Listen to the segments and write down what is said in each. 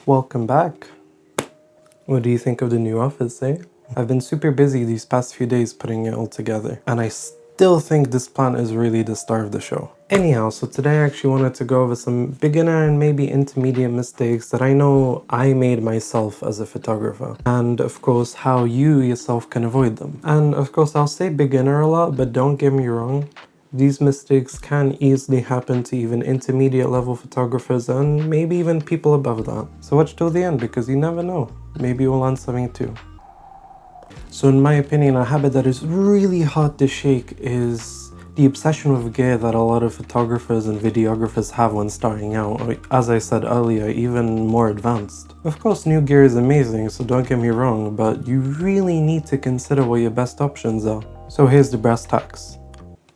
Welcome back. What do you think of the new office, eh? I've been super busy these past few days putting it all together, and I still think this plan is really the star of the show. Anyhow, so today I actually wanted to go over some beginner and maybe intermediate mistakes that I know I made myself as a photographer, and of course how you yourself can avoid them. And of course I'll say beginner a lot, but don't get me wrong, these mistakes can easily happen to even intermediate level photographers and maybe even people above that. So watch till the end because you never know. Maybe you'll learn something too. So in my opinion, a habit that is really hard to shake is the obsession with gear that a lot of photographers and videographers have when starting out, or as I said earlier, even more advanced. Of course, new gear is amazing, so don't get me wrong, but you really need to consider what your best options are. So here's the brass tacks.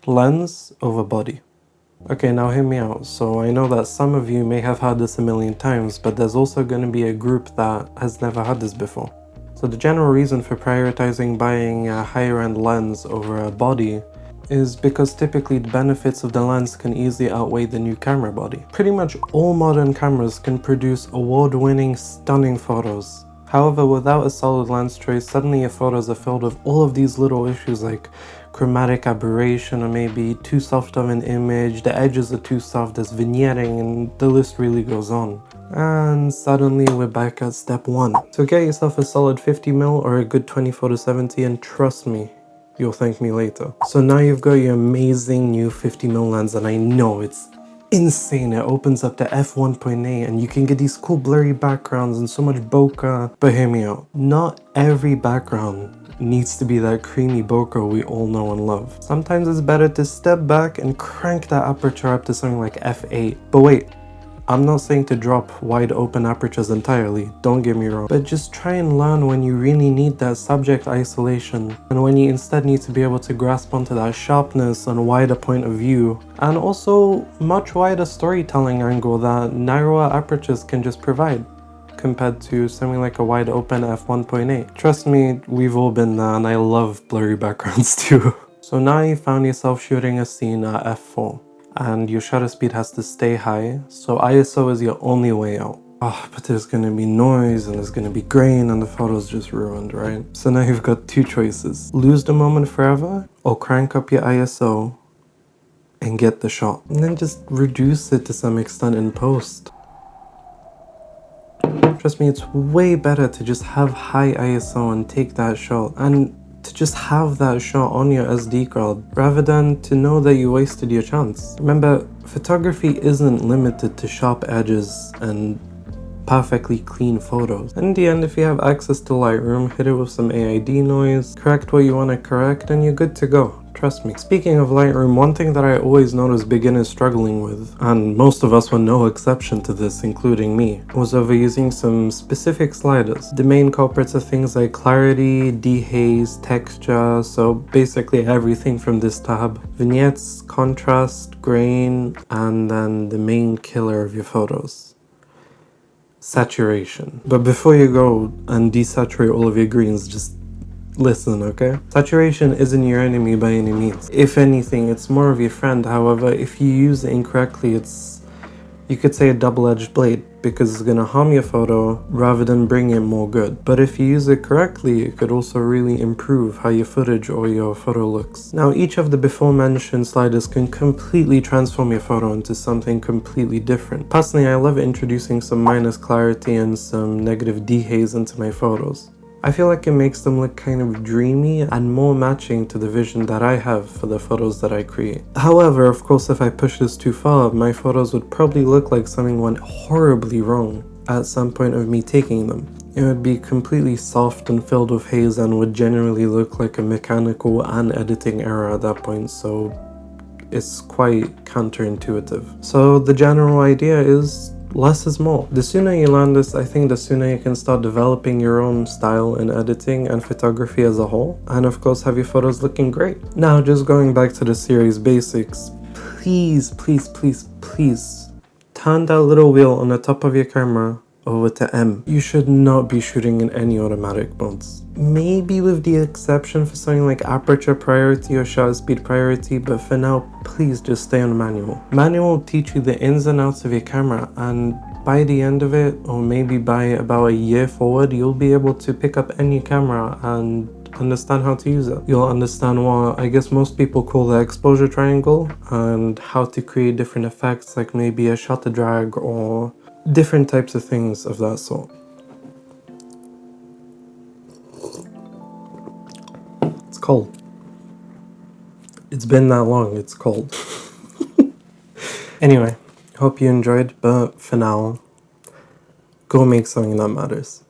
Lens over body. Okay, now hear me out. So I know that some of you may have heard this a million times, but there's also going to be a group that has never heard this before. So the general reason for prioritizing buying a higher end lens over a body is because typically the benefits of the lens can easily outweigh the new camera body. Pretty much all modern cameras can produce award-winning, stunning photos. However, without a solid lens choice, suddenly your photos are filled with all of these little issues like chromatic aberration, or maybe too soft of an image, the edges are too soft, there's vignetting, and the list really goes on. And suddenly we're back at step one. So get yourself a solid 50mm or a good 24-70, and trust me, you'll thank me later. So now you've got your amazing new 50mm lens, and I know it's insane. It opens up to f1.8 and you can get these cool blurry backgrounds and so much bokeh. But hear me out, not every background needs to be that creamy bokeh we all know and love. Sometimes it's better to step back and crank that aperture up to something like f8. But wait, I'm not saying to drop wide open apertures entirely, don't get me wrong, but just try and learn when you really need that subject isolation and when you instead need to be able to grasp onto that sharpness and wider point of view, and also much wider storytelling angle that narrower apertures can just provide compared to something like a wide open f1.8. Trust me, we've all been there, and I love blurry backgrounds too. So now you found yourself shooting a scene at f4. And your shutter speed has to stay high, so ISO is your only way out. Oh, but there's gonna be noise and there's gonna be grain and the photo's just ruined, right? So now you've got two choices. Lose the moment forever or crank up your ISO and get the shot. And then just reduce it to some extent in post. Trust me, it's way better to just have high ISO and take that shot, and to just have that shot on your SD card rather than to know that you wasted your chance. Remember, photography isn't limited to sharp edges and perfectly clean photos. In the end, if you have access to Lightroom, hit it with some AID noise, correct what you want to correct, and you're good to go. Trust me. Speaking of Lightroom, one thing that I always notice beginners struggling with, and most of us were no exception to this, including me, was overusing some specific sliders. The main culprits are things like clarity, dehaze, texture, so basically everything from this tab. Vignettes, contrast, grain, and then the main killer of your photos: saturation. But before you go and desaturate all of your greens, just listen, okay? Saturation isn't your enemy by any means. If anything, it's more of your friend. However, if you use it incorrectly, it's, you could say, a double-edged blade, because it's gonna harm your photo rather than bring in more good. But if you use it correctly, it could also really improve how your footage or your photo looks. Now, each of the before mentioned sliders can completely transform your photo into something completely different. Personally, I love introducing some minus clarity and some negative dehaze into my photos. I feel like it makes them look kind of dreamy and more matching to the vision that I have for the photos that I create. However, of course, if I push this too far, my photos would probably look like something went horribly wrong at some point of me taking them. It would be completely soft and filled with haze and would generally look like a mechanical and editing error at that point, so it's quite counterintuitive. So the general idea is less is more. The sooner you learn this, I think the sooner you can start developing your own style in editing and photography as a whole, and of course have your photos looking great. Now, just going back to the series basics, please, please, please, please turn that little wheel on the top of your camera over to M. You should not be shooting in any automatic modes. Maybe with the exception for something like aperture priority or shutter speed priority, but for now, please just stay on manual. Manual will teach you the ins and outs of your camera, and by the end of it, or maybe by about a year forward, you'll be able to pick up any camera and understand how to use it. You'll understand what I guess most people call the exposure triangle, and how to create different effects, like maybe a shutter drag or different types of things of that sort. It's cold. It's been that long, it's cold. Anyway, hope you enjoyed, but for now, go make something that matters.